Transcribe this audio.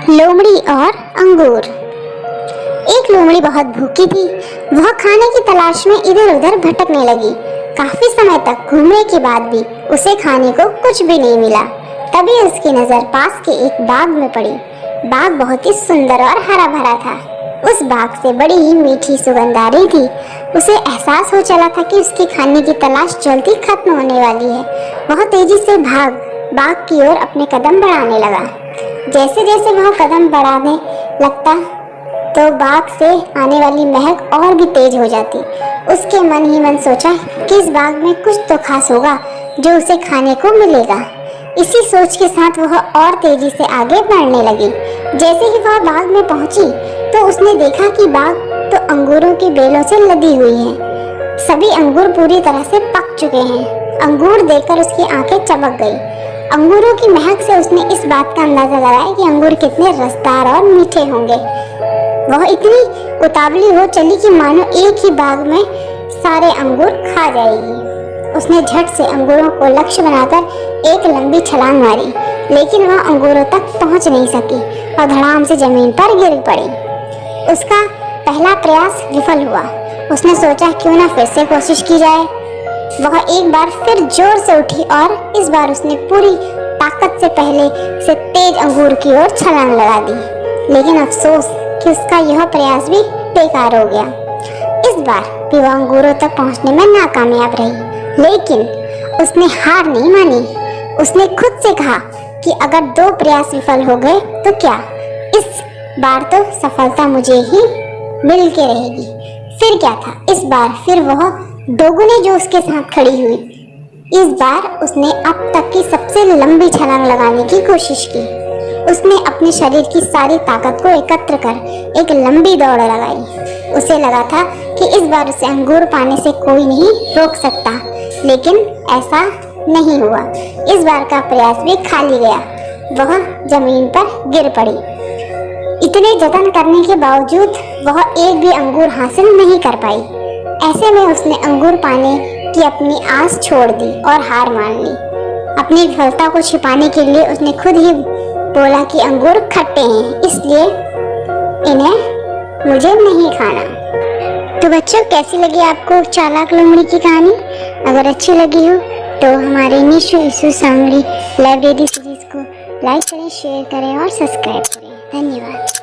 लोमड़ी और अंगूर। एक लोमड़ी बहुत भूखी थी। वह खाने की तलाश में इधर उधर भटकने लगी। काफी समय तक घूमने के बाद भी उसे खाने को कुछ भी नहीं मिला। तभी उसकी नजर पास के एक बाग में पड़ी। बाग बहुत ही सुंदर और हरा भरा था। उस बाग से बड़ी ही मीठी सुगंध आ रही थी। उसे एहसास हो चला था कि उसकी खाने की तलाश जल्दी खत्म होने वाली है। वह तेजी से बाग की ओर अपने कदम बढ़ाने लगा। जैसे जैसे वह कदम बढ़ाने लगता तो बाग से आने वाली महक और भी तेज हो जाती। उसके मन ही मन सोचा कि इस बाग में कुछ तो खास होगा जो उसे खाने को मिलेगा। इसी सोच के साथ वह और तेजी से आगे बढ़ने लगी। जैसे ही वह बाग में पहुंची तो उसने देखा कि बाग तो अंगूरों के बेलों से लदी हुई है। सभी अंगूर पूरी तरह से पक चुके हैं। अंगूर देखकर उसकी आंखें चमक गई। अंगूरों की महक से उसने इस बात का अंदाजा लगाया कि अंगूर कितने रसदार और मीठे होंगे। वह इतनी उतावली हो चली कि मानो एक ही बाग में सारे अंगूर खा जाएगी। उसने झट से अंगूरों को लक्ष्य बनाकर एक लंबी छलांग मारी, लेकिन वह अंगूरों तक पहुंच नहीं सकी और धड़ाम से जमीन पर गिर पड़ी। उसका पहला प्रयास विफल हुआ। उसने सोचा क्यों ना फिर से कोशिश की जाए। वह एक बार फिर जोर से उठी और इस बार उसने पूरी ताकत से पहले से तेज अंगूर की ओर छलांग लगा दी। लेकिन अफसोस कि उसका यह प्रयास भी बेकार हो गया। इस बार भी वह अंगूरों तक पहुंचने में नाकामयाब रही। लेकिन उसने हार नहीं मानी। उसने खुद से कहा कि अगर 2 प्रयास विफल हो गए तो क्या, इस बार तो सफलता मुझे ही मिल के रहेगी। फिर क्या था, इस बार फिर वह दोगुने जोश के साथ खड़ी हुई। इस बार उसने अब तक की सबसे लंबी छलांग लगाने की कोशिश की। उसने अपने शरीर की सारी ताकत को एकत्र कर एक लंबी दौड़ लगाई। उसे लगा था कि इस बार उसे अंगूर पाने से कोई नहीं रोक सकता, लेकिन ऐसा नहीं हुआ। इस बार का प्रयास भी खाली गया। वह जमीन पर गिर पड़ी। इतने जतन करने के बावजूद वह एक भी अंगूर हासिल नहीं कर पाई। ऐसे में उसने अंगूर पाने की अपनी आस छोड़ दी और हार मान ली। अपनी विफलता को छिपाने के लिए उसने खुद ही बोला कि अंगूर खट्टे हैं, इसलिए इन्हें मुझे नहीं खाना। तो बच्चों, कैसी लगी आपको चालाक लोमड़ी की कहानी? अगर अच्छी लगी हो तो हमारे Nishu issue Sangli library series को लाइक करें, शेयर करें और सब्सक्राइब करें। धन्यवाद।